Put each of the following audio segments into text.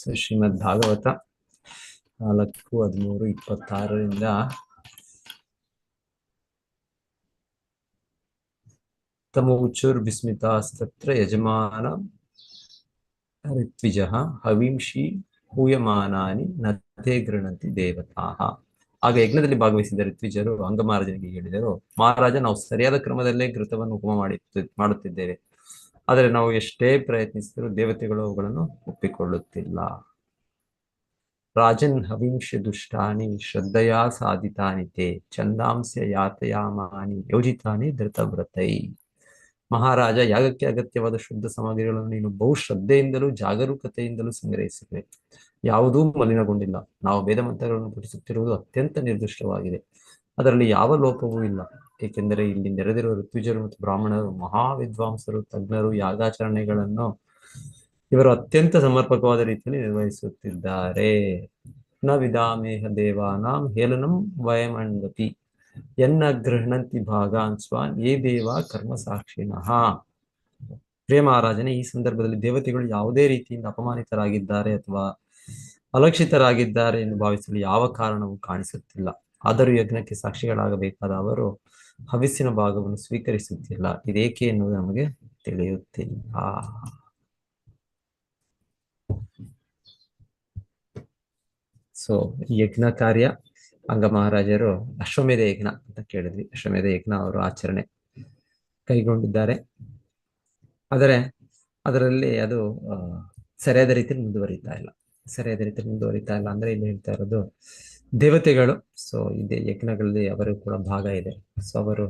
ಶ್ರೀಮದ್ ಭಾಗವತ 4:13-26 ತಮೋಚುರ್ವಿಸ್ಮಿತಾಸ್ತತ್ರ ಯಜಮಾನ ಋತ್ವಿಜಃ ಹವಿಂಷಿ ಹೂಯಮಾನಾನಿ ನತೆ ಗೃಣಂತಿ ದೇವತಾಃ. ಆಗ ಯಜ್ಞದಲ್ಲಿ ಭಾಗವಹಿಸಿದ ಋತ್ವಿಜರು ಅಂಗಮಹಾರಾಜನಿಗೆ ಹೇಳಿದರು, ಮಹಾರಾಜ, ನಾವು ಸರಿಯಾದ ಕ್ರಮದಲ್ಲೇ ಘೃತವನ್ನು ಹೋಮ ಮಾಡುತ್ತಿದ್ದೇವೆ. ಆದರೆ ನಾವು ಎಷ್ಟೇ ಪ್ರಯತ್ನಿಸಿದರೂ ದೇವತೆಗಳು ಅವುಗಳನ್ನು ಒಪ್ಪಿಕೊಳ್ಳುತ್ತಿಲ್ಲ. ರಾಜನ್ ಹವಿಂಶ ದುಷ್ಟಾನಿ ಶ್ರದ್ಧೆಯಾ ಸಾಧಿತಾನಿ ತೇ ಛಂದಾಂಸ್ಯ ಯಾತಯಾಮಾನಿ ಯೋಜಿತಾನಿ ಧೃತವ್ರತೈ. ಮಹಾರಾಜ, ಯಾಗಕ್ಕೆ ಅಗತ್ಯವಾದ ಶುದ್ಧ ಸಾಮಗ್ರಿಗಳನ್ನು ನೀನು ಬಹು ಶ್ರದ್ಧೆಯಿಂದಲೂ ಜಾಗರೂಕತೆಯಿಂದಲೂ ಸಂಗ್ರಹಿಸಿವೆ. ಯಾವುದೂ ಮಲಿನಗೊಂಡಿಲ್ಲ. ನಾವು ವೇದ ಮಂತ್ರಗಳನ್ನು ಪಠಿಸುತ್ತಿರುವುದು ಅತ್ಯಂತ ನಿರ್ದಿಷ್ಟವಾಗಿದೆ. ಅದರಲ್ಲಿ ಯಾವ ಲೋಪವೂ ಇಲ್ಲ. ಏಕೆಂದರೆ ಇಲ್ಲಿ ನೆರೆದಿರುವ ಋತ್ವಿಜರು ಮತ್ತು ಬ್ರಾಹ್ಮಣರು ಮಹಾವಿದ್ವಾಂಸರು, ತಜ್ಞರು. ಯಾಗಾಚರಣೆಗಳನ್ನು ಇವರು ಅತ್ಯಂತ ಸಮರ್ಪಕವಾದ ರೀತಿಯಲ್ಲಿ ನಿರ್ವಹಿಸುತ್ತಿದ್ದಾರೆ. ನ ವಿಧಾಮೇಹ ದೇವಾನಾಂ ಹೇಲನಂ ವಯಮಣ್ವತಿ ಎನ್ನ ಗೃಹಣಂತಿ ಭಾಗಾನ್ ಸ್ವಾನ್ ಯೇ ದೇವ ಕರ್ಮ ಸಾಕ್ಷಿಣಃ. ಪ್ರಿಯ ಮಹಾರಾಜನೇ, ಈ ಸಂದರ್ಭದಲ್ಲಿ ದೇವತೆಗಳು ಯಾವುದೇ ರೀತಿಯಿಂದ ಅಪಮಾನಿತರಾಗಿದ್ದಾರೆ ಅಥವಾ ಅಲಕ್ಷಿತರಾಗಿದ್ದಾರೆ ಎಂದು ಭಾವಿಸಲು ಯಾವ ಕಾರಣವೂ ಕಾಣಿಸುತ್ತಿಲ್ಲ. ಆದರೂ ಯಜ್ಞಕ್ಕೆ ಸಾಕ್ಷಿಗಳಾಗಬೇಕಾದ ಅವರು ಹವಿಸ್ಸಿನ ಭಾಗವನ್ನು ಸ್ವೀಕರಿಸುತ್ತಿಲ್ಲ. ಇದೇಕೆ ಎನ್ನುವುದು ನಮಗೆ ತಿಳಿಯುತ್ತಿಲ್ಲ. ಸೊ ಯಜ್ಞ ಕಾರ್ಯ ಅಂಗ ಮಹಾರಾಜರು ಅಶ್ವಮೇಧ ಯಜ್ಞ ಅಂತ ಕೇಳಿದ್ವಿ. ಅಶ್ವಮೇಧ ಯಜ್ಞ ಅವರು ಆಚರಣೆ ಕೈಗೊಂಡಿದ್ದಾರೆ. ಆದರೆ ಅದರಲ್ಲಿ ಅದು ಸರಿಯಾದ ರೀತಿಯಲ್ಲಿ ಮುಂದುವರಿತಾ ಇಲ್ಲ ಅಂದ್ರೆ ಇಲ್ಲಿ ಹೇಳ್ತಾ ಇರೋದು ದೇವತೆಗಳು. ಸೊ ಇದೆ ಯಜ್ಞಗಳಲ್ಲಿ ಅವರು ಕೂಡ ಭಾಗ ಇದೆ. ಸೊ ಅವರು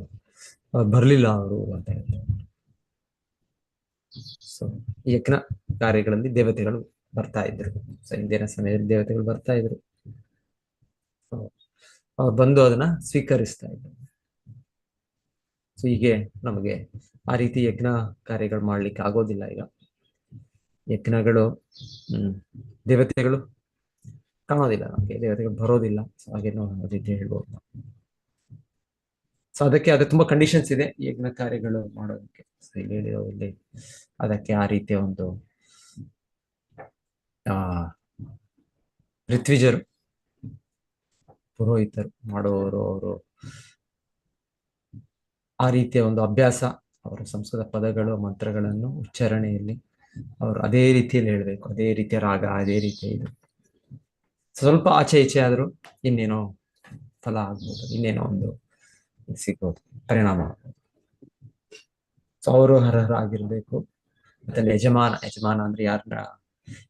ಬರ್ಲಿಲ್ಲ ಅವರು ಅಂತ ಹೇಳ್ತಾರೆ. ಸೊ ಯಜ್ಞ ಕಾರ್ಯಗಳಲ್ಲಿ ದೇವತೆಗಳು ಬರ್ತಾ ಇದ್ರು. ಸೊ ಇಂದಿನ ಸಮಯದಲ್ಲಿ ದೇವತೆಗಳು ಬರ್ತಾ ಇದ್ರು. ಅವ್ರು ಬಂದು ಅದನ್ನ ಸ್ವೀಕರಿಸ್ತಾ ಇದ್ರು. ಸೊ ಹೀಗೆ ನಮಗೆ ಆ ರೀತಿ ಯಜ್ಞ ಕಾರ್ಯಗಳು ಮಾಡ್ಲಿಕ್ಕೆ ಆಗೋದಿಲ್ಲ. ಈಗ ಯಜ್ಞಗಳು ದೇವತೆಗಳು ಕಾಣೋದಿಲ್ಲ, ನಮಗೆ ದೇವತೆಗಳು ಬರೋದಿಲ್ಲ. ಸೊ ಹಾಗೆ ನಾವು ರೀತಿ ಹೇಳ್ಬೋದು. ಸೊ ಅದಕ್ಕೆ ಅದು ತುಂಬಾ ಕಂಡೀಷನ್ಸ್ ಇದೆ ಯಜ್ಞ ಕಾರ್ಯಗಳು ಮಾಡೋದಕ್ಕೆ. ಸೊ ಇಲ್ಲಿ ಅದಕ್ಕೆ ಆ ರೀತಿಯ ಒಂದು ಋತ್ವಿಜರು, ಪುರೋಹಿತರು ಮಾಡುವವರು, ಅವರು ಆ ರೀತಿಯ ಒಂದು ಅಭ್ಯಾಸ, ಅವರ ಸಂಸ್ಕೃತ ಪದಗಳು ಮಂತ್ರಗಳನ್ನು ಉಚ್ಚಾರಣೆಯಲ್ಲಿ ಅವರು ಅದೇ ರೀತಿಯಲ್ಲಿ ಹೇಳ್ಬೇಕು. ಅದೇ ರೀತಿಯ ರಾಗ, ಅದೇ ರೀತಿಯ ಇದು. ಸ್ವಲ್ಪ ಆಚೆ ಈಚೆ ಆದ್ರೂ ಇನ್ನೇನೋ ಫಲ ಆಗ್ಬೋದು, ಇನ್ನೇನೋ ಒಂದು ಸಿಗ್ಬೋದು, ಪರಿಣಾಮ ಆಗ್ಬೋದು. ಸೊ ಅವರು ಅರ್ಹರಾಗಿರ್ಬೇಕು. ಮತ್ತೆ ಯಜಮಾನ ಅಂದ್ರೆ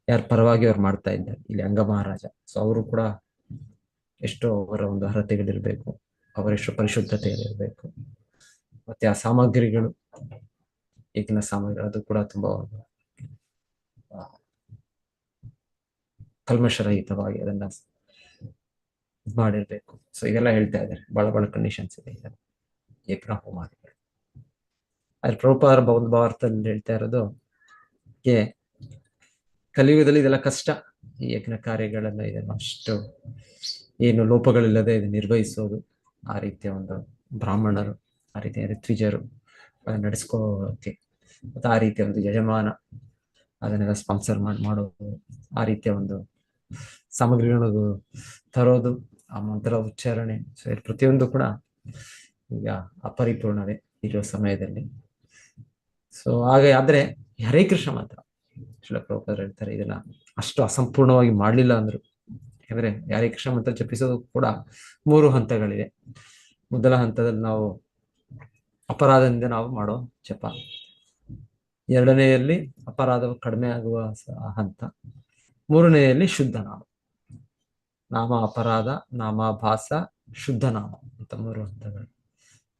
ಯಾರ ಪರವಾಗಿ ಅವ್ರು ಮಾಡ್ತಾ ಇದ್ದಾರೆ, ಇಲ್ಲಿ ಅಂಗ ಮಹಾರಾಜ. ಸೊ ಅವರು ಕೂಡ ಎಷ್ಟು ಅವರ ಒಂದು ಅರ್ಹತೆಗಳಿರ್ಬೇಕು, ಅವರೆಷ್ಟು ಪರಿಶುದ್ಧತೆಯಲ್ಲಿರ್ಬೇಕು. ಮತ್ತೆ ಆ ಸಾಮಗ್ರಿಗಳು, ಯಜ್ಞ ಸಾಮಗ್ರಿ, ಅದು ಕೂಡ ತುಂಬಾ ಕಲ್ಮಶರಹಿತವಾಗಿ ಅದನ್ನ ಮಾಡಿರ್ಬೇಕು. ಸೊ ಇದೆಲ್ಲ ಹೇಳ್ತಾ ಇದ್ದಾರೆ. ಬಹಳ ಕಂಡೀಷನ್ಸ್ ಇದೆ ಯಜ್ಞ ಹೋಮಾದಿಗಳು. ಅದ್ರ ಪ್ರಭುಪಾದರ ಒಂದು ಭಾರತದಲ್ಲಿ ಹೇಳ್ತಾ ಇರೋದು, ಕಲಿಯುಗದಲ್ಲಿ ಇದೆಲ್ಲ ಕಷ್ಟ. ಈ ಯಜ್ಞ ಕಾರ್ಯಗಳೆಲ್ಲ ಇದೆಲ್ಲ ಅಷ್ಟು ಏನು ಲೋಪಗಳಿಲ್ಲದೆ ಇದು ನಿರ್ವಹಿಸೋದು. ಆ ರೀತಿಯ ಒಂದು ಬ್ರಾಹ್ಮಣರು, ಆ ರೀತಿಯ ಋತ್ವಿಜರು ಅದನ್ನ ನಡೆಸ್ಕೋಕೆ, ಮತ್ತೆ ಆ ರೀತಿಯ ಒಂದು ಯಜಮಾನ ಅದನ್ನೆಲ್ಲ ಸ್ಪಾನ್ಸರ್ ಮಾಡೋದು, ಆ ರೀತಿಯ ಒಂದು ಸಾಮಗ್ರಿಗಳು ತರೋದು, ಆ ಮಂತ್ರ ಉಚ್ಚಾರಣೆ. ಸೊ ಪ್ರತಿಯೊಂದು ಕೂಡ ಈಗ ಅಪರಿಪೂರ್ಣವೇ ಇರೋ ಸಮಯದಲ್ಲಿ. ಸೊ ಆದ್ರೆ ಹರೇ ಕೃಷ್ಣ ಮಾತ್ರ ಶ್ರೀಲ ಪ್ರಭುಪಾದರು ಹೇಳ್ತಾರೆ, ಇದನ್ನ ಅಷ್ಟು ಅಸಂಪೂರ್ಣವಾಗಿ ಮಾಡ್ಲಿಲ್ಲ ಅಂದ್ರು. ಯಾಕಂದ್ರೆ ಹರೇ ಕೃಷ್ಣ ಮಂತ್ರ ಜಪಿಸೋದು ಕೂಡ 3 ಹಂತಗಳಿವೆ. ಮೊದಲ ಹಂತದಲ್ಲಿ ನಾವು ಅಪರಾಧದಿಂದ ನಾವು ಮಾಡೋ ಜಪ, ಎರಡನೆಯಲ್ಲಿ ಅಪರಾಧ ಕಡಿಮೆ ಆಗುವ ಹಂತ, ಮೂರನೆಯಲ್ಲಿ ಶುದ್ಧ ನಾಮ ಅಪರಾಧ, ನಾಮಾಭಾಸ, ಶುದ್ಧ ನಾಮ ಅಂತ 3 ಹಂತಗಳು.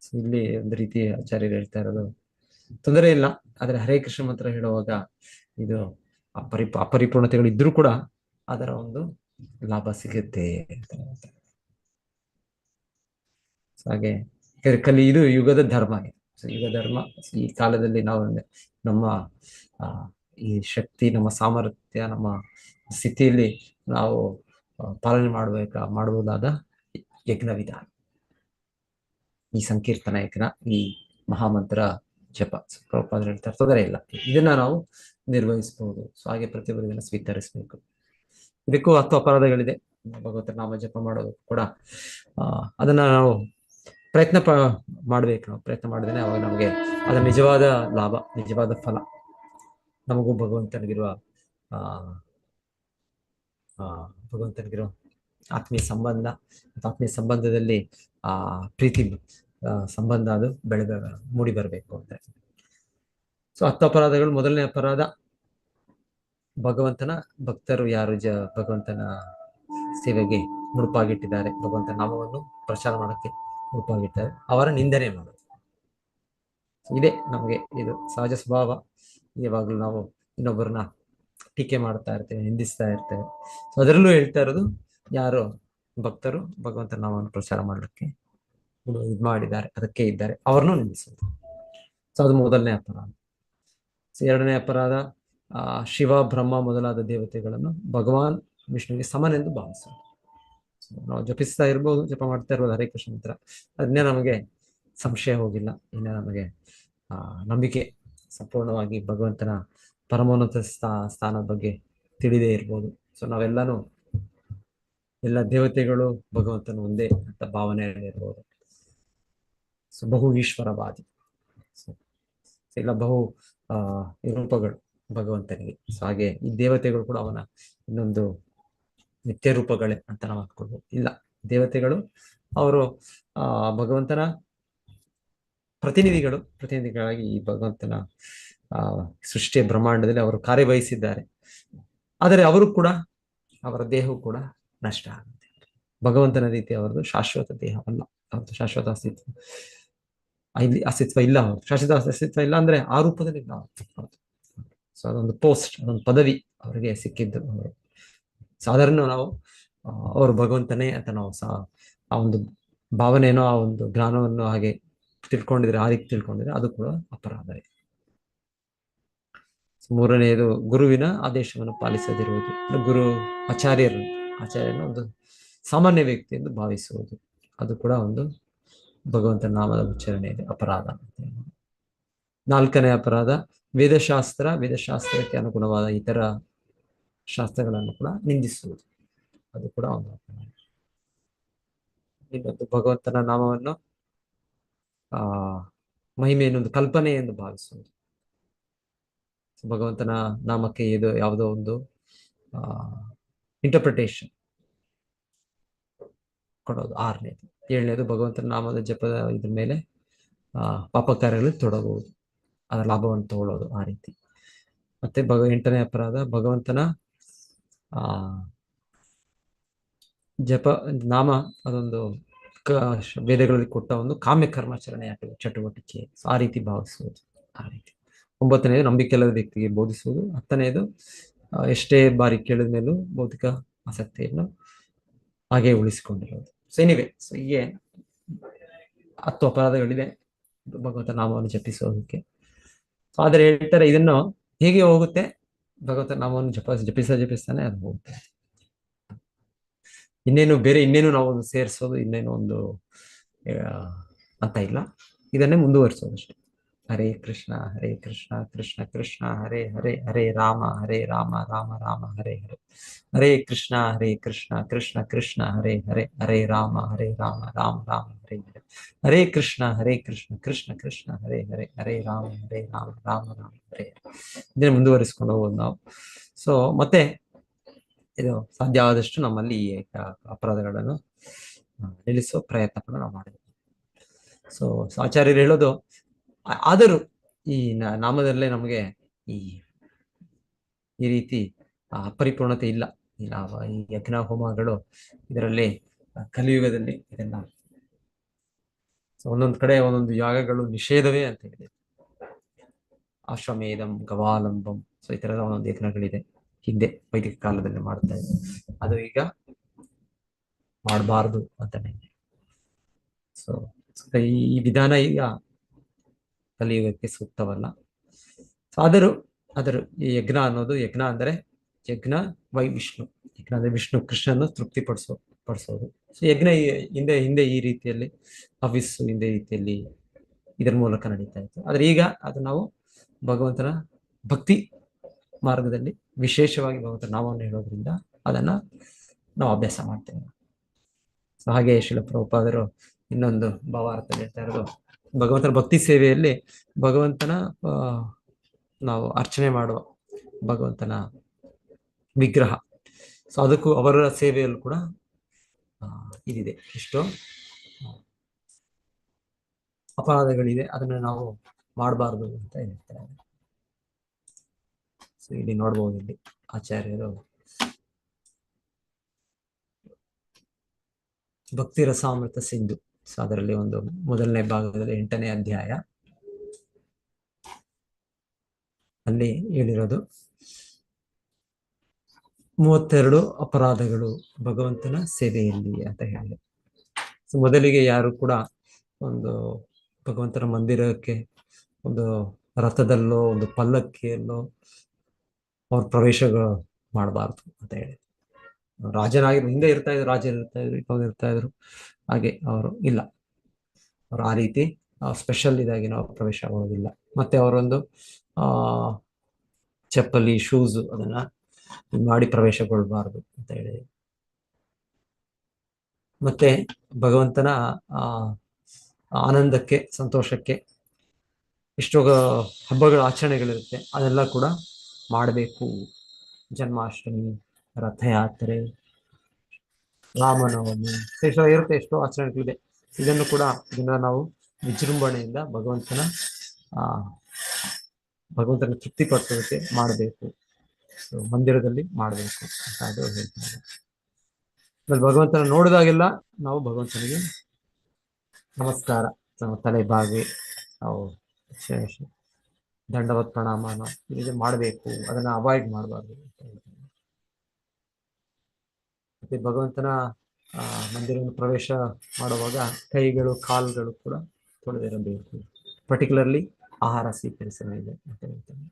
ಸೊ ಇಲ್ಲಿ ಒಂದು ರೀತಿ ಆಚಾರ್ಯರು ಹೇಳ್ತಾ ಇರೋದು, ತೊಂದರೆ ಇಲ್ಲ, ಆದ್ರೆ ಹರೇ ಕೃಷ್ಣ ಮಂತ್ರ ಹೇಳುವಾಗ ಇದು ಅಪರಿಪೂರ್ಣತೆಗಳು ಇದ್ರೂ ಕೂಡ ಅದರ ಒಂದು ಲಾಭ ಸಿಗುತ್ತೆ ಅಂತ ಹೇಳ್ತಾರೆ. ಹಾಗೆ ಇದು ಯುಗದ ಧರ್ಮ ಇದೆ. ಸೊ ಯುಗ ಧರ್ಮ, ಈ ಕಾಲದಲ್ಲಿ ನಾವು ನಮ್ಮ ಈ ಶಕ್ತಿ, ನಮ್ಮ ಸಾಮರ್ಥ್ಯ, ನಮ್ಮ ಸ್ಥಿತಿಯಲ್ಲಿ ನಾವು ಪಾಲನೆ ಮಾಡಬಹುದಾದ ಯಜ್ಞ ವಿಧಾನ, ಈ ಸಂಕೀರ್ತನ ಯಜ್ಞ, ಈ ಮಹಾಮಂತ್ರ ಜಪ. ಪ್ರಭುಪಾದರು ಹೇಳ್ತಾರೆ, ತೊಂದರೆ ಇಲ್ಲ, ಇದನ್ನ ನಾವು ನಿರ್ವಹಿಸಬಹುದು. ಸೊ ಹಾಗೆ ಪ್ರತಿಯೊಬ್ಬರು ಇದನ್ನ ಸ್ವೀಕರಿಸಬೇಕು. ಇದಕ್ಕೂ 10 ಅಪರಾಧಗಳಿದೆ. ಭಗವಂತನ ನಾಮ ಜಪ ಮಾಡೋದು ಕೂಡ ಅದನ್ನ ನಾವು ಪ್ರಯತ್ನ ಮಾಡ್ಬೇಕು. ನಾವು ಪ್ರಯತ್ನ ಮಾಡಿದ್ರೆ ಅವಾಗ ನಮಗೆ ಅದರ ನಿಜವಾದ ಲಾಭ, ನಿಜವಾದ ಫಲ ನಮಗೂ ಭಗವಂತನಿಗಿರುವ ಆ ಭಗವಂತನಿಗಿರೋ ಆತ್ಮೀಯ ಸಂಬಂಧ, ಆತ್ಮೀಯ ಸಂಬಂಧದಲ್ಲಿ ಆ ಪ್ರೀತಿ ಸಂಬಂಧ ಅದು ಮೂಡಿ ಬರಬೇಕು ಅಂತ. ಸೊ 10 ಅಪರಾಧಗಳು. ಮೊದಲನೇ ಅಪರಾಧ, ಭಗವಂತನ ಭಕ್ತರು ಯಾರು ಭಗವಂತನ ಸೇವೆಗೆ ಮುಡುಪಾಗಿಟ್ಟಿದ್ದಾರೆ, ಭಗವಂತನ ನಾಮವನ್ನು ಪ್ರಚಾರ ಮಾಡೋಕ್ಕೆ ಮುಡುಪಾಗಿಟ್ಟಿದ್ದಾರೆ, ಅವರ ನಿಂದನೆ ಮಾಡೋದು. ಇದೇ ನಮಗೆ ಇದು ಸಹಜ ಸ್ವಭಾವ. ಯಾವಾಗಲೂ ನಾವು ಇನ್ನೊಬ್ಬರನ್ನ ಟೀಕೆ ಮಾಡ್ತಾ ಇರ್ತೇವೆ, ನಿಂದಿಸ್ತಾ ಇರ್ತೇವೆ. ಸೊ ಅದರಲ್ಲೂ ಹೇಳ್ತಾ ಇರೋದು, ಯಾರು ಭಕ್ತರು ಭಗವಂತನ ನಾಮವನ್ನು ಪ್ರಚಾರ ಮಾಡಲಿಕ್ಕೆ ಇದು ಮಾಡಿದ್ದಾರೆ, ಅದಕ್ಕೆ ಇದ್ದಾರೆ, ಅವ್ರನ್ನೂ ನಿಂದಿಸೋದು. ಸೊ ಅದು ಮೊದಲನೇ ಅಪರಾಧ. ಸೊ ಎರಡನೇ ಅಪರಾಧ, ಶಿವ ಬ್ರಹ್ಮ ಮೊದಲಾದ ದೇವತೆಗಳನ್ನು ಭಗವಾನ್ ವಿಷ್ಣುವಿಗೆ ಸಮನೆಂದು ಭಾವಿಸೋದು. ನಾವು ಜಪಿಸ್ತಾ ಇರ್ಬೋದು, ಜಪ ಮಾಡ್ತಾ ಇರ್ಬೋದು ಹರೇ ಕೃಷ್ಣ ಮಂತ್ರ, ಅದನ್ನೇ ನಮಗೆ ಸಂಶಯ ಹೋಗಿಲ್ಲ, ಇನ್ನ ನಮಗೆ ನಂಬಿಕೆ ಸಂಪೂರ್ಣವಾಗಿ ಭಗವಂತನ ಪರಮೋನ್ನತ ಸ್ಥಾನದ ಬಗ್ಗೆ ತಿಳಿದೇ ಇರ್ಬೋದು. ಸೊ ನಾವೆಲ್ಲಾನು ಎಲ್ಲ ದೇವತೆಗಳು ಭಗವಂತನ ಒಂದೇ ಅಂತ ಭಾವನೆ ಇರ್ಬೋದು. ಸೊ ಬಹು ಈಶ್ವರವಾದಿ, ಇಲ್ಲ ಬಹು ರೂಪಗಳು ಭಗವಂತನಿಗೆ. ಸೊ ಹಾಗೆ ಈ ದೇವತೆಗಳು ಕೂಡ ಅವನ ಇನ್ನೊಂದು ನಿತ್ಯ ರೂಪಗಳೇ ಅಂತ ನಾವು ಅಂದ್ಕೊಳ್ಬೋದು. ಇಲ್ಲ, ದೇವತೆಗಳು ಅವರು ಭಗವಂತನ ಪ್ರತಿನಿಧಿಗಳಾಗಿ ಈ ಭಗವಂತನ ಸೃಷ್ಟಿಯ ಬ್ರಹ್ಮಾಂಡದಲ್ಲಿ ಅವರು ಕಾರ್ಯವಹಿಸಿದ್ದಾರೆ. ಆದರೆ ಅವರು ಕೂಡ, ಅವರ ದೇಹವು ಕೂಡ ನಷ್ಟ ಆಗುತ್ತೆ. ಭಗವಂತನ ರೀತಿ ಅವರದು ಶಾಶ್ವತ ದೇಹವಲ್ಲ, ಅವ್ರದ್ದು ಶಾಶ್ವತ ಅಸ್ತಿತ್ವ ಇಲ್ಲ. ಅವರು ಶಾಶ್ವತ ಅಸ್ತಿತ್ವ ಇಲ್ಲ ಅಂದ್ರೆ ಆ ರೂಪದಲ್ಲಿ ಇಲ್ಲ. ಸೊ ಅದೊಂದು ಪೋಸ್ಟ್, ಅದೊಂದು ಪದವಿ ಅವರಿಗೆ ಸಿಕ್ಕಿದ್ದು. ಅವರು ಸಾಧಾರಣ ನಾವು ಅವರು ಭಗವಂತನೇ ಅಂತ ನಾವು ಆ ಒಂದು ಭಾವನೆಯೋ ಆ ಒಂದು ಜ್ಞಾನವನ್ನು ಹಾಗೆ ತಿಳ್ಕೊಂಡಿದ್ರೆ, ಆ ರೀತಿ ತಿಳ್ಕೊಂಡಿದ್ರೆ ಅದು ಕೂಡ ಅಪರಾಧ. ಮೂರನೆಯದು, ಗುರುವಿನ ಆದೇಶವನ್ನು ಪಾಲಿಸದಿರುವುದು. ಗುರು ಆಚಾರ್ಯನ ಒಂದು ಸಾಮಾನ್ಯ ವ್ಯಕ್ತಿ ಎಂದು ಭಾವಿಸುವುದು, ಅದು ಕೂಡ ಒಂದು ಭಗವಂತನ ನಾಮದ ಉಚ್ಚಾರಣೆಯಲ್ಲಿ ಅಪರಾಧ. ನಾಲ್ಕನೇ ಅಪರಾಧ, ವೇದಶಾಸ್ತ್ರಕ್ಕೆ ಅನುಗುಣವಾದ ಇತರ ಶಾಸ್ತ್ರಗಳನ್ನು ಕೂಡ ನಿಂದಿಸುವುದು, ಅದು ಕೂಡ ಒಂದು ಅಪರಾಧ. ಇನ್ನೊಂದು, ಭಗವಂತನ ನಾಮವನ್ನು ಮಹಿಮೆಯನ್ನೊಂದು ಕಲ್ಪನೆ ಎಂದು ಭಾವಿಸುವುದು. ಭಗವಂತನ ನಾಮಕ್ಕೆ ಇದು ಯಾವುದೋ ಒಂದು ಇಂಟರ್ಪ್ರಿಟೇಷನ್ ಕೊಡೋದು. ಆರನೇದು. ಏಳನೇದು, ಭಗವಂತನ ನಾಮದ ಜಪದ ಇದ್ರ ಮೇಲೆ ಪಾಪ ಕಾರ್ಯಗಳಲ್ಲಿ ತೊಡಗುವುದು, ಅದರ ಲಾಭವನ್ನು ತಗೊಳ್ಳೋದು, ಆ ರೀತಿ. ಮತ್ತೆ ಎಂಟನೇ ಅಪರಾಧ, ಭಗವಂತನ ಜಪ ನಾಮ ಅದೊಂದು ವೇದಗಳಲ್ಲಿ ಕೊಟ್ಟ ಒಂದು ಕಾಮ್ಯ ಕರ್ಮಾಚರಣೆ ಚಟುವಟಿಕೆ, ಆ ರೀತಿ ಭಾವಿಸುವುದು, ಆ ರೀತಿ. ಒಂಬತ್ತನೇದು, ನಂಬಿಕೆಯಿಲ್ಲದ ವ್ಯಕ್ತಿಗೆ ಬೋಧಿಸುವುದು. ಹತ್ತನೇದು, ಎಷ್ಟೇ ಬಾರಿ ಕೇಳಿದ ಮೇಲೂ ಭೌತಿಕ ಆಸಕ್ತಿಯನ್ನು ಹಾಗೆ ಉಳಿಸಿಕೊಂಡಿರೋದು. ಸೊ ಎನಿವೆ, ಸೊ ಹೀಗೆ 10 ಅಪರಾಧಗಳಿದೆ ಭಗವಂತ ನಾಮವನ್ನು ಜಪಿಸೋದಕ್ಕೆ. ಆದರೆ ಹೇಳ್ತಾರೆ, ಇದನ್ನು ಹೇಗೆ ಹೋಗುತ್ತೆ, ಭಗವಂತ ನಾಮವನ್ನು ಜಪಿಸ್ತಾನೆ ಅದು ಹೋಗುತ್ತೆ. ಇನ್ನೇನು ನಾವು ಸೇರಿಸೋದು, ಇನ್ನೇನು ಒಂದು ಅಂತ ಇಲ್ಲ, ಇದನ್ನೇ ಮುಂದುವರಿಸೋದು ಅಷ್ಟೇ. ಹರೇ ಕೃಷ್ಣ ಕೃಷ್ಣ ಕೃಷ್ಣ ಹರೇ ಹರೇ, ಹರೇ ರಾಮ ರಾಮ ರಾಮ ಹರೇ ಹರೇ, ಹರೇ ಕೃಷ್ಣ ಕೃಷ್ಣ ಕೃಷ್ಣ ಹರೇ ಹರೇ, ಹರೇ ರಾಮ ರಾಮ ರಾಮ ಹರೇ ಹರೇ, ಹರೇ ಕೃಷ್ಣ ಕೃಷ್ಣ ಕೃಷ್ಣ ಹರೇ ಹರೇ, ಹರೇ ರಾಮ ರಾಮ ರಾಮ ಹರೇ ಹರೇ. ಇದನ್ನೇ ಮುಂದುವರಿಸ್ಕೊಂಡು ಹೋಗೋದು ನಾವು. ಸೊ ಮತ್ತೆ ಇದು ಸಾಧ್ಯ ಆದಷ್ಟು ನಮ್ಮಲ್ಲಿ ಈ ಅಪರಾಧಗಳನ್ನು ನಿಲ್ಲಿಸೋ ಪ್ರಯತ್ನ ಕೂಡ ನಾವು ಮಾಡಿದ್ವಿ. ಸೊ ಆಚಾರ್ಯರು ಹೇಳೋದು, ಆದರೂ ಈ ನಾಮದಲ್ಲೇ ನಮಗೆ ಈ ರೀತಿ ಅಪರಿಪೂರ್ಣತೆ ಇಲ್ಲ. ಈ ಯಜ್ಞ ಹೋಮಗಳು ಇದರಲ್ಲಿ ಕಲಿಯುಗದಲ್ಲಿ ಇದೆಲ್ಲ ಒಂದೊಂದು ಕಡೆ ಒಂದೊಂದು ಯಾಗಗಳು ನಿಷೇಧವೇ ಅಂತ ಹೇಳಿದೆ. ಅಶ್ವಮೇಧಂ, ಗವಾಲಂಬಂ, ಸೊ ಈ ತರದ ಒಂದೊಂದು ಯಜ್ಞಗಳಿದೆ, ಹಿಂದೆ ವೈದಿಕ ಕಾಲದಲ್ಲಿ ಮಾಡ್ತಾ ಇದ್ದೆ, ಅದು ಈಗ ಮಾಡಬಾರ್ದು ಅಂತಾನೆ. ಸೊ ಈ ವಿಧಾನ ಈಗ ಕಲಿಯುಗಕ್ಕೆ ಸೂಕ್ತವಲ್ಲ. ಆದರೂ ಈ ಯಜ್ಞ ಅನ್ನೋದು, ಯಜ್ಞ ವಿಷ್ಣು, ಯಜ್ಞ ಅಂದ್ರೆ ವಿಷ್ಣು ಕೃಷ್ಣನ ಪಡಿಸೋದು. ಸೊ ಯಜ್ಞ ಹಿಂದೆ ಈ ರೀತಿಯಲ್ಲಿ ಹವಿಸ್ಸು ಹಿಂದೆ ರೀತಿಯಲ್ಲಿ ಇದರ ಮೂಲಕ ನಡೀತಾ ಇತ್ತು. ಆದ್ರೆ ಈಗ ಅದು ನಾವು ಭಗವಂತನ ಭಕ್ತಿ ಮಾರ್ಗದಲ್ಲಿ ವಿಶೇಷವಾಗಿ ಭಗವಂತನ ನಾಮವನ್ನು ಹೇಳೋದ್ರಿಂದ ಅದನ್ನ ನಾವು ಅಭ್ಯಾಸ ಮಾಡ್ತೇವೆ. ಸೊ ಹಾಗೆ ಶ್ರೀಲ ಪ್ರಭುಪಾದರು ಇನ್ನೊಂದು ಭಾವಾರ್ಥ ಹೇಳ್ತಾ ಇರೋದು, ಭಗವಂತನ ಭಕ್ತಿ ಸೇವೆಯಲ್ಲಿ ಭಗವಂತನ ನಾವು ಅರ್ಚನೆ ಮಾಡುವ ಭಗವಂತನ ವಿಗ್ರಹ, ಸೊ ಅದಕ್ಕೂ ಅವರ ಸೇವೆಯಲ್ಲೂ ಕೂಡ ಇದಿದೆ, ಎಷ್ಟೋ ಅಪರಾಧಗಳಿದೆ, ಅದನ್ನ ನಾವು ಮಾಡಬಾರ್ದು ಅಂತ ಹೇಳ್ತಾರೆ. ಸೊ ಇಲ್ಲಿ ನೋಡ್ಬೋದು, ಇಲ್ಲಿ ಆಚಾರ್ಯರು ಭಕ್ತಿ ರಸಾಮೃತ ಸಿಂಧು, ಸೊ ಅದರಲ್ಲಿ ಒಂದು ಮೊದಲನೇ ಭಾಗದಲ್ಲಿ 8ನೇ ಅಧ್ಯಾಯ ಅಲ್ಲಿ ಹೇಳಿರೋದು 32 ಅಪರಾಧಗಳು ಭಗವಂತನ ಸೇವೆಯಲ್ಲಿ ಅಂತ ಹೇಳಿದೆ. ಸೊ ಮೊದಲಿಗೆ ಯಾರು ಕೂಡ ಒಂದು ಭಗವಂತನ ಮಂದಿರಕ್ಕೆ ಒಂದು ರಥದಲ್ಲೋ ಒಂದು ಪಲ್ಲಕ್ಕಿಯಲ್ಲೋ ಅವ್ರ ಪ್ರವೇಶಗಳು ಮಾಡಬಾರ್ದು ಅಂತ ಹೇಳಿ, ರಾಜನಾಗಿರೋ ಹಿಂದೆ ಇರ್ತಾ ಇದ್ರು, ರಾಜರು ಇರ್ತಾ ಇದ್ರು, ಇವಾಗ ಇರ್ತಾ ಇದ್ರು, ಹಾಗೆ ಅವರು ಇಲ್ಲ, ಅವ್ರು ಆ ರೀತಿ ಸ್ಪೆಷಲ್ ಇದಾಗಿ ನಾವು ಪ್ರವೇಶ ಆಗೋದಿಲ್ಲ. ಮತ್ತೆ ಅವರೊಂದು ಚಪ್ಪಲಿ ಶೂಸ್ ಅದನ್ನ ಮಾಡಿ ಪ್ರವೇಶಗೊಳ್ಬಾರ್ದು ಅಂತ ಹೇಳಿ. ಮತ್ತೆ ಭಗವಂತನ ಆನಂದಕ್ಕೆ ಸಂತೋಷಕ್ಕೆ ಎಷ್ಟೋ ಹಬ್ಬಗಳ ಆಚರಣೆಗಳಿರುತ್ತೆ, ಅದೆಲ್ಲ ಕೂಡ ಮಾಡಬೇಕು. ಜನ್ಮಾಷ್ಟಮಿ, ರಥಯಾತ್ರೆ, ರಾಮನವಮಿ ಇರುತ್ತೆ, ಎಷ್ಟೋ ಆಚರಣೆಗಳಿದೆ. ಇದನ್ನು ಕೂಡ ನಾವು ವಿಜೃಂಭಣೆಯಿಂದ ಭಗವಂತನ ತೃಪ್ತಿಪಡಿಸೋದಕ್ಕೆ ಮಾಡಬೇಕು, ಮಂದಿರದಲ್ಲಿ ಮಾಡಬೇಕು ಅಂತ ಅದು ಹೇಳ್ತಾರೆ. ಭಗವಂತನ ನೋಡಿದಾಗೆಲ್ಲ ನಾವು ಭಗವಂತನಿಗೆ ನಮಸ್ಕಾರ, ತಲೆ ಬಾಗಿ ನಾವು ದಂಡವತ್ ಪ್ರಣಾಮನ ಇದು ಮಾಡಬೇಕು, ಅದನ್ನ ಅವಾಯ್ಡ್ ಮಾಡಬಾರ್ದು ಅಂತ ಹೇಳ್ತಾರೆ. ಮತ್ತೆ ಭಗವಂತನ ಮಂದಿರವನ್ನು ಪ್ರವೇಶ ಮಾಡುವಾಗ ಕೈಗಳು ಕಾಲುಗಳು ಕೂಡ ತೊಳೆದಿರಬೇಕು, ಪರ್ಟಿಕ್ಯುಲರ್ಲಿ ಆಹಾರ ಸ್ವೀಕರಿಸಲಿದೆ ಅಂತ ಹೇಳ್ತಾರೆ.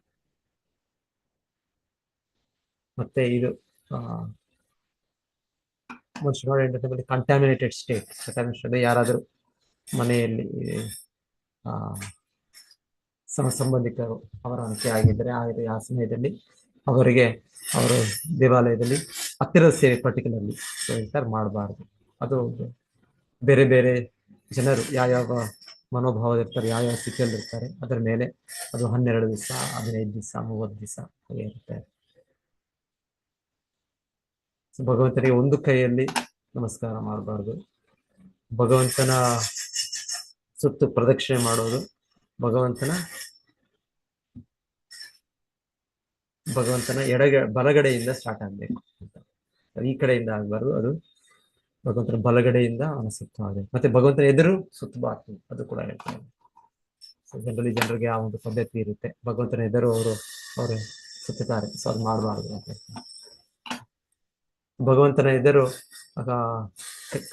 ಮತ್ತೆ ಇದು ಕಂಟ್ಯಾಮಿನೇಟೆಡ್ ಸ್ಟೇಟ್, ಯಾರಾದರೂ ಮನೆಯಲ್ಲಿ ಸಂಬಂಧಿಕರು ಅವರ ಅಂತ್ಯ ಆಗಿದ್ದರೆ ಆ ಸಮಯದಲ್ಲಿ ಅವರಿಗೆ ಅವರು ದೇವಾಲಯದಲ್ಲಿ ಹತ್ತಿರದ ಸೇವೆ ಪರ್ಟಿಕ್ಯುಲರ್ಲಿ ಹೇಳ್ತಾರೆ ಮಾಡಬಾರ್ದು. ಅದು ಬೇರೆ ಬೇರೆ ಜನರು ಯಾವ್ಯಾವ ಮನೋಭಾವದಿರ್ತಾರೆ, ಯಾವ್ಯಾವ ಸ್ಥಿತಿಯಲ್ಲಿ ಇರ್ತಾರೆ, ಅದರ ಮೇಲೆ ಅದು 12 ದಿವಸ, 15 ದಿವಸ, 30 ದಿವಸ ಹಾಗೆ ಇರುತ್ತೆ. ಭಗವಂತನಿಗೆ ಒಂದು ಕೈಯಲ್ಲಿ ನಮಸ್ಕಾರ ಮಾಡಬಾರ್ದು, ಭಗವಂತನ ಸುತ್ತು ಪ್ರದಕ್ಷಿಣೆ ಮಾಡೋದು ಭಗವಂತನ ಬಲಗಡೆಯಿಂದ ಸ್ಟಾರ್ಟ್ ಆಗ್ಬೇಕು, ಈ ಕಡೆಯಿಂದ ಆಗ್ಬಾರ್ದು, ಅದು ಭಗವಂತನ ಬಲಗಡೆಯಿಂದ ಅವನ ಸುತ್ತ ಆಗಬೇಕು. ಮತ್ತೆ ಭಗವಂತನ ಎದುರು ಸುತ್ತಬಾರ್ದು, ಅದು ಕೂಡ ಹೇಳ್ತಾರೆ. ಜನರಿಗೆ ಆ ಒಂದು ಪದ್ಧತಿ ಇರುತ್ತೆ, ಭಗವಂತನ ಎದುರು ಅವರು ಸುತ್ತಾರೆ, ಸೊ ಅದು ಮಾಡಬಾರ್ದು ಅಂತ ಹೇಳ್ತಾರೆ. ಭಗವಂತನ ಎದುರು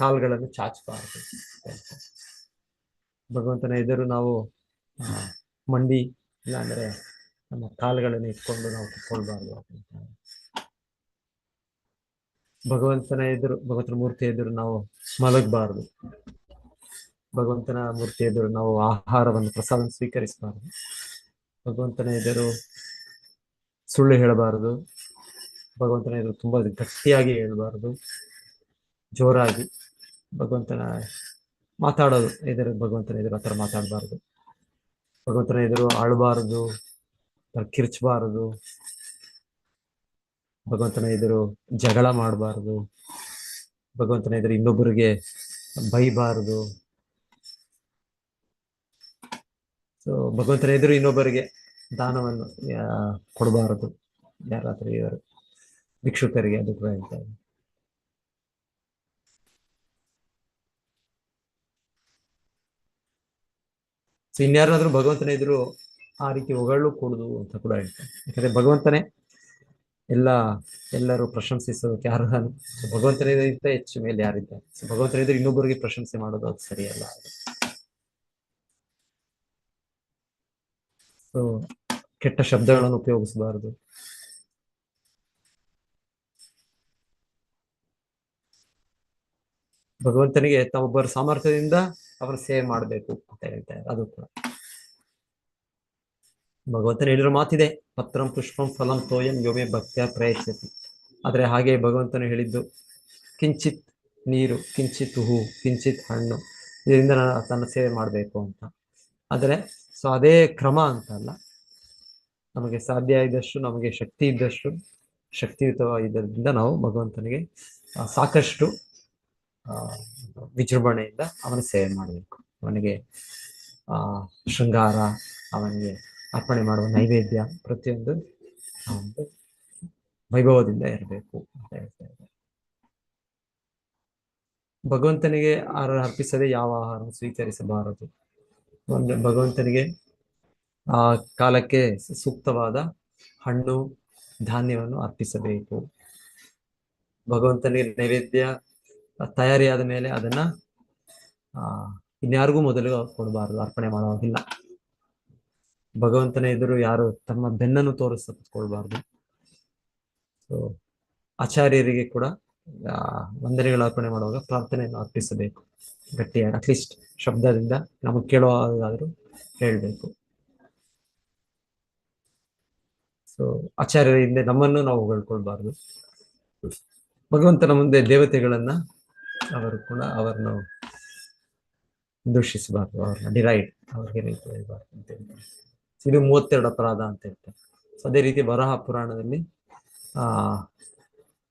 ಕಾಲುಗಳನ್ನು ಚಾಚಬಾರ್ದು, ಭಗವಂತನ ಎದುರು ನಾವು ಮಂಡಿ ಇಲ್ಲಾಂದ್ರೆ ನಮ್ಮ ಕಾಲುಗಳನ್ನು ಇಟ್ಕೊಂಡು ನಾವು ಕುತ್ಕೊಳ್ಬಾರ್ದು. ಭಗವಂತನ ಮೂರ್ತಿ ಎದುರು ನಾವು ಮಲಗಬಾರ್ದು, ಭಗವಂತನ ಮೂರ್ತಿ ಎದುರು ನಾವು ಆಹಾರವನ್ನು ಪ್ರಸಾದ ಸ್ವೀಕರಿಸಬಾರ್ದು, ಭಗವಂತನ ಎದುರು ಸುಳ್ಳು ಹೇಳಬಾರದು, ಭಗವಂತನ ಎದುರು ತುಂಬಾ ಗಟ್ಟಿಯಾಗಿ ಹೇಳಬಾರದು, ಜೋರಾಗಿ ಭಗವಂತನ ಮಾತಾಡೋದು ಎದುರು, ಭಗವಂತನ ಎದುರು ಆತರ ಮಾತಾಡಬಾರ್ದು, ಭಗವಂತನ ಎದುರು ಆಳಬಾರದು, ಕಿರ್ಚಬಾರದು, ಭಗವಂತನ ಎದುರು ಜಗಳ ಮಾಡಬಾರದು, ಭಗವಂತನ ಎದುರು ಇನ್ನೊಬ್ಬರಿಗೆ ಬೈಬಾರದು, ಸೊ ಭಗವಂತನ ಎದುರು ಇನ್ನೊಬ್ಬರಿಗೆ ದಾನವನ್ನು ಕೊಡಬಾರದು, ಯಾರಾದ್ರೂ ಇವರು ಭಿಕ್ಷುಕರಿಗೆ, ಅದು ಕೂಡ ಹೇಳ್ತಾರೆ. ಸೊ ಇನ್ಯಾರಾದ್ರೂ ಭಗವಂತನ ಎದುರು ಆ ರೀತಿ ಹೊಗಳು ಕೊಡುದು ಅಂತ ಕೂಡ ಹೇಳ್ತಾರೆ. ಯಾಕಂದ್ರೆ ಭಗವಂತನೇ ಎಲ್ಲರೂ ಪ್ರಶಂಸಿಸೋದಕ್ಕೆ ಅರ್ಹನು, ಭಗವಂತನಿಗಿಂತ ಹೆಚ್ಚು ಮೇಲೆ ಯಾರಿದ್ದಾರೆ. ಸೊ ಭಗವಂತನ ಎದುರು ಇನ್ನೊಬ್ಬರಿಗೆ ಪ್ರಶಂಸೆ ಮಾಡೋದು ಅದು ಸರಿಯಲ್ಲ. ಸೊ ಕೆಟ್ಟ ಶಬ್ದಗಳನ್ನು ಉಪಯೋಗಿಸಬಾರದು, ಭಗವಂತನಿಗೆ ತಾವೊಬ್ಬರ ಸಾಮರ್ಥ್ಯದಿಂದ ಅವರ ಸೇವೆ ಮಾಡಬೇಕು ಅಂತ ಹೇಳ್ತಾರೆ. ಅದು ಕೂಡ ಭಗವಂತನ ಹೇಳಿರೋ ಮಾತಿದೆ, ಪತ್ರಂ ಪುಷ್ಪಂ ಫಲಂ ತೋಯಂ ಯೋಮೆ ಭಕ್ತ್ಯ ಪ್ರಯಚ್ಛತಿ. ಆದರೆ ಹಾಗೆ ಭಗವಂತನು ಹೇಳಿದ್ದು ಕಿಂಚಿತ್ ನೀರು, ಕಿಂಚಿತ್ ಹೂ, ಕಿಂಚಿತ್ ಹಣ್ಣು, ಇದರಿಂದ ತನ್ನ ಸೇವೆ ಮಾಡಬೇಕು ಅಂತ. ಆದರೆ ಸೊ ಅದೇ ಕ್ರಮ ಅಂತ ಅಲ್ಲ, ನಮಗೆ ಸಾಧ್ಯ ಇದ್ದಷ್ಟು, ನಮಗೆ ಶಕ್ತಿ ಇದ್ದಷ್ಟು, ಶಕ್ತಿಯುತವಾಗಿದ್ದರಿಂದ ನಾವು ಭಗವಂತನಿಗೆ ಸಾಕಷ್ಟು ವಿಜೃಂಭಣೆಯಿಂದ ಅವನ ಸೇವೆ ಮಾಡಬೇಕು. ಅವನಿಗೆ ಶೃಂಗಾರ, ಅವನಿಗೆ ಅರ್ಪಣೆ ಮಾಡುವ ನೈವೇದ್ಯ ಪ್ರತಿಯೊಂದು ಒಂದು ವೈಭವದಿಂದ ಇರಬೇಕು ಅಂತ ಹೇಳ್ತಾ ಇದ್ದಾರೆ. ಭಗವಂತನಿಗೆ ಆಹಾರ ಅರ್ಪಿಸದೆ ಯಾವ ಆಹಾರ ಸ್ವೀಕರಿಸಬಾರದು. ಒಂದು ಭಗವಂತನಿಗೆ ಆ ಕಾಲಕ್ಕೆ ಸೂಕ್ತವಾದ ಹಣ್ಣು ಧಾನ್ಯವನ್ನು ಅರ್ಪಿಸಬೇಕು. ಭಗವಂತನಿಗೆ ನೈವೇದ್ಯ ತಯಾರಿಯಾದ ಮೇಲೆ ಅದನ್ನ ಇನ್ಯಾರಿಗೂ ಮೊದಲು ಕೊಡಬಾರದು, ಅರ್ಪಣೆ ಮಾಡುವಾಗಿಲ್ಲ. ಭಗವಂತನ ಎದುರು ಯಾರು ತಮ್ಮ ಬೆನ್ನನ್ನು ತೋರಿಸಿಕೊಳ್ಬಾರ್ದು. ಸೊ ಆಚಾರ್ಯರಿಗೆ ಕೂಡ ವಂದನೆಗಳು ಅರ್ಪಣೆ ಮಾಡುವಾಗ ಪ್ರಾರ್ಥನೆಯನ್ನು ಅರ್ಪಿಸಬೇಕು ಗಟ್ಟಿಯಾಗಿ, ಅಟ್ಲೀಸ್ಟ್ ಶಬ್ದದಿಂದ ನಮಗೆ ಕೇಳುವಾಗಾದರೂ ಹೇಳಬೇಕು. ಸೊ ಆಚಾರ್ಯರ ಹಿಂದೆ ನಮ್ಮನ್ನು ನಾವು ಹೊಗಳ್ಕೊಳ್ಬಾರ್ದು. ಭಗವಂತನ ಮುಂದೆ ದೇವತೆಗಳನ್ನ ಅವರನ್ನು ದೂಷಿಸಬಾರ್ದು, ಅವ್ರನ್ನ ಡಿರೈಡ್, ಅವ್ರಿಗೆ ಹೇಳ್ಬಾರ್ದು ಅಂತ ಹೇಳ್ತಾರೆ. ಇದು 32 ಅಪರಾಧ ಅಂತ ಹೇಳ್ತಾರೆ. ಸೊ ಅದೇ ರೀತಿ ವರಾಹ ಪುರಾಣದಲ್ಲಿ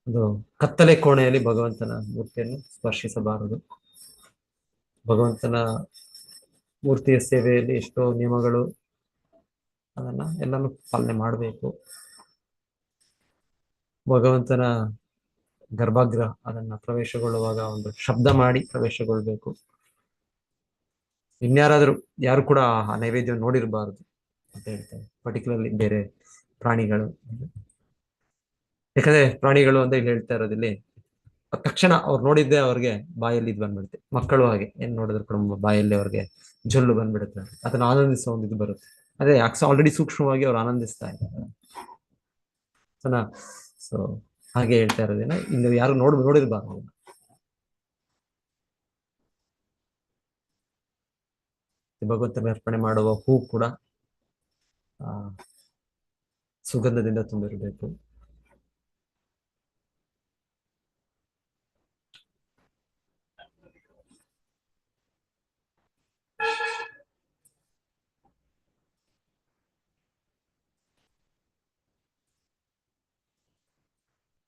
ಒಂದು ಕತ್ತಲೆ ಕೋಣೆಯಲ್ಲಿ ಭಗವಂತನ ಮೂರ್ತಿಯನ್ನು ಸ್ಪರ್ಶಿಸಬಾರದು. ಭಗವಂತನ ಮೂರ್ತಿಯ ಸೇವೆಯಲ್ಲಿ ಎಷ್ಟೋ ನಿಯಮಗಳು, ಅದನ್ನ ಎಲ್ಲಾನು ಪಾಲನೆ ಮಾಡಬೇಕು. ಭಗವಂತನ ಗರ್ಭಗೃಹ ಅದನ್ನ ಪ್ರವೇಶಗೊಳ್ಳುವಾಗ ಒಂದು ಶಬ್ದ ಮಾಡಿ ಪ್ರವೇಶಗೊಳ್ಬೇಕು. ಇನ್ಯಾರಾದ್ರೂ ಯಾರು ಕೂಡ ಆ ನೈವೇದ್ಯವನ್ನು ನೋಡಿರಬಾರದು ಅಂತ ಹೇಳ್ತಾರೆ. ಪರ್ಟಿಕ್ಯುಲರ್ಲಿ ಬೇರೆ ಪ್ರಾಣಿಗಳು, ಯಾಕಂದ್ರೆ ಪ್ರಾಣಿಗಳು ಅಂತ ಇಲ್ಲಿ ಹೇಳ್ತಾ ಇರೋದಿಲ್ಲಿ ತಕ್ಷಣ ಅವ್ರು ನೋಡಿದ್ದೆ ಅವ್ರಿಗೆ ಬಾಯಲ್ಲಿ ಇದು ಬಂದ್ಬಿಡುತ್ತೆ. ಮಕ್ಕಳು ಹಾಗೆ ಏನ್ ನೋಡಿದ್ರು ಕೂಡ ಬಾಯಲ್ಲಿ ಅವ್ರಿಗೆ ಜೊಲ್ಲು ಬಂದ್ಬಿಡುತ್ತೆ, ಅದನ್ನ ಆನಂದಿಸೋ ಒಂದು ಇದು ಬರುತ್ತೆ. ಅದೇ ಆಲ್ರೆಡಿ ಸೂಕ್ಷ್ಮವಾಗಿ ಅವ್ರು ಆನಂದಿಸ್ತಾ ಇದ್ದಾರೆ. ಸೊ ಹಾಗೆ ಹೇಳ್ತಾ ಇರೋದೇನ, ಇನ್ನು ಯಾರು ನೋಡಿರ್ಬಾರ್ದು. ಭಗವಂತನಿಗೆ ಅರ್ಪಣೆ ಮಾಡುವ ಹೂ ಕೂಡ ಸುಗಂಧದಿಂದ ತುಂಬಿರಬೇಕು.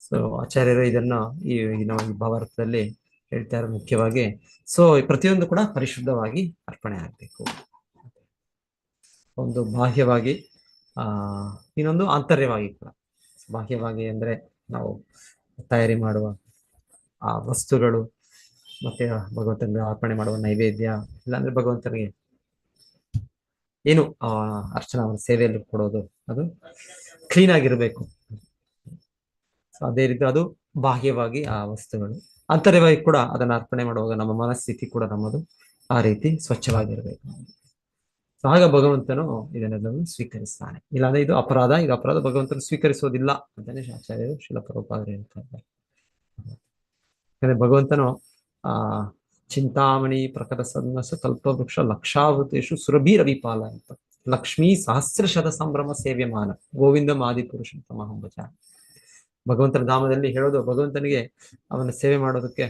ಸೊ ಆಚಾರ್ಯರು ಇದನ್ನ ಈ ನಮ್ಮ ಭಾರತದಲ್ಲಿ ಹೇಳ್ತಾರೆ ಮುಖ್ಯವಾಗಿ. ಸೊ ಪ್ರತಿಯೊಂದು ಕೂಡ ಪರಿಶುದ್ಧವಾಗಿ ಅರ್ಪಣೆ ಆಗ್ಬೇಕು. ಒಂದು ಬಾಹ್ಯವಾಗಿ, ಇನ್ನೊಂದು ಆಂತರ್ಯವಾಗಿ ಕೂಡ. ಬಾಹ್ಯವಾಗಿ ಅಂದ್ರೆ ನಾವು ತಯಾರಿ ಮಾಡುವ ಆ ವಸ್ತುಗಳು, ಮತ್ತೆ ಭಗವಂತನಿಗೆ ಅರ್ಪಣೆ ಮಾಡುವ ನೈವೇದ್ಯ, ಇಲ್ಲಾಂದ್ರೆ ಭಗವಂತನಿಗೆ ಏನು ಅರ್ಚನಾ ಸೇವೆಯಲ್ಲಿ ಕೊಡೋದು, ಅದು ಕ್ಲೀನ್ ಆಗಿರ್ಬೇಕು. ಅದೇ ರೀತಿ ಅದು ಬಾಹ್ಯವಾಗಿ ಆ ವಸ್ತುಗಳು. ಆಂತರ್ಯವಾಗಿ ಕೂಡ ಅದನ್ನ ಅರ್ಪಣೆ ಮಾಡುವಾಗ ನಮ್ಮ ಮನಸ್ಥಿತಿ ಕೂಡ ನಮ್ಮದು ಆ ರೀತಿ ಸ್ವಚ್ಛವಾಗಿರ್ಬೇಕು. ಆಗ ಭಗವಂತನು ಇದನ್ನೆಲ್ಲವೂ ಸ್ವೀಕರಿಸ್ತಾನೆ. ಇಲ್ಲಾಂದ್ರೆ ಇದು ಅಪರಾಧ ಭಗವಂತನು ಸ್ವೀಕರಿಸೋದಿಲ್ಲ ಅಂತಾನೆ ಆಚಾರ್ಯರು ಶ್ರೀಲ ಪ್ರಭುಪಾದರು ಹೇಳ್ತಾ ಇದ್ದಾರೆ. ಯಾಕಂದ್ರೆ ಭಗವಂತನು ಚಿಂತಾಮಣಿ ಪ್ರಕಟ ಸನ್ಮಸ ಕಲ್ಪವೃಕ್ಷ ಲಕ್ಷಾವೃತೇಶು ಸುರಭಿ ರವಿಪಾಲ ಅಂತ, ಲಕ್ಷ್ಮೀ ಸಹಸ್ರಶತ ಸಂಭ್ರಮ ಸೇವ್ಯಮಾನ ಗೋವಿಂದ ಮಾದಿ ಪುರುಷ ತಮಹಂಬಚ. ಭಗವಂತನ ಧಾಮದಲ್ಲಿ ಹೇಳೋದು, ಭಗವಂತನಿಗೆ ಅವನ ಸೇವೆ ಮಾಡೋದಕ್ಕೆ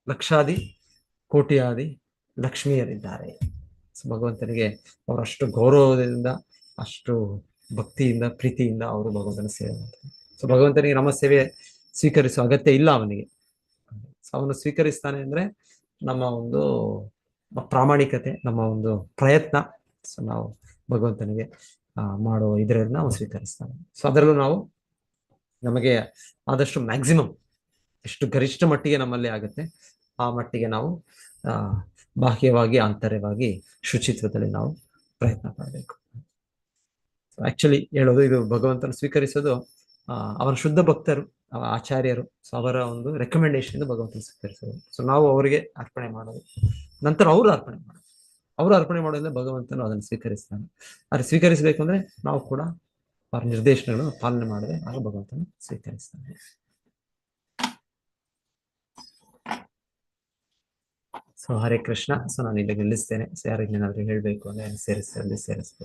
ಲಕ್ಷಾದಿ ಕೋಟಿಯಾದಿ ಲಕ್ಷ್ಮಿಯರಿದ್ದಾರೆ. ಭಗವಂತನಿಗೆ ಅವರಷ್ಟು ಗೌರವದಿಂದ, ಅಷ್ಟು ಭಕ್ತಿಯಿಂದ, ಪ್ರೀತಿಯಿಂದ ಅವರು ಭಗವಂತನ ಸೇವೆ ಮಾಡ್ತಾರೆ. ಸೊ ಭಗವಂತನಿಗೆ ನಮ್ಮ ಸೇವೆ ಸ್ವೀಕರಿಸುವ ಅಗತ್ಯ ಇಲ್ಲ ಅವನಿಗೆ. ಅವನು ಸ್ವೀಕರಿಸ್ತಾನೆ ಅಂದ್ರೆ ನಮ್ಮ ಒಂದು ಪ್ರಾಮಾಣಿಕತೆ, ನಮ್ಮ ಒಂದು ಪ್ರಯತ್ನ. ಸೊ ನಾವು ಭಗವಂತನಿಗೆ ಮಾಡುವ ಇದರಲ್ಲಿ ನಾವು ಸ್ವೀಕರಿಸ್ತಾನೆ. ಸೊ ಅದರಲ್ಲೂ ನಾವು ನಮಗೆ ಆದಷ್ಟು ಮ್ಯಾಕ್ಸಿಮಮ್ ಎಷ್ಟು ಗರಿಷ್ಠ ಮಟ್ಟಿಗೆ ನಮ್ಮಲ್ಲಿ ಆಗುತ್ತೆ ಆ ಮಟ್ಟಿಗೆ ನಾವು ಬಾಹ್ಯವಾಗಿ ಆಂತರ್ಯವಾಗಿ ಶುಚಿತ್ವದಲ್ಲಿ ನಾವು ಪ್ರಯತ್ನ ಪಡಬೇಕು. ಆಕ್ಚುಲಿ ಹೇಳೋದು, ಇದು ಭಗವಂತನ ಸ್ವೀಕರಿಸೋದು ಅವರ ಶುದ್ಧ ಭಕ್ತರು, ಆಚಾರ್ಯರು, ಸೊ ಅವರ ಒಂದು ರೆಕಮೆಂಡೇಶನ್ ಭಗವಂತನ ಸ್ವೀಕರಿಸೋದು. ಸೊ ನಾವು ಅವರಿಗೆ ಅರ್ಪಣೆ ಮಾಡೋದು, ನಂತರ ಅವರು ಅರ್ಪಣೆ ಮಾಡೋದ್ರಿಂದ ಭಗವಂತನು ಅದನ್ನು ಸ್ವೀಕರಿಸ್ತಾನೆ. ಅದು ಸ್ವೀಕರಿಸಬೇಕು ಅಂದ್ರೆ ನಾವು ಕೂಡ ಅವರ ನಿರ್ದೇಶನಗಳನ್ನು ಪಾಲನೆ ಮಾಡಿದ್ರೆ ಆಗ ಭಗವಂತನು ಸ್ವೀಕರಿಸ್ತಾನೆ. ಸೊ ಹರೇ ಕೃಷ್ಣ. ಸೊ ನಾನು ಇಲ್ಲಿ ನಿಲ್ಲಿಸ್ತೇನೆ. ಸೊ ಯಾರಿಗೆ ಏನಾದ್ರು ಹೇಳ್ಬೇಕು ಅಂದ್ರೆ ಸೇರಿಸ್ಬೇಕು.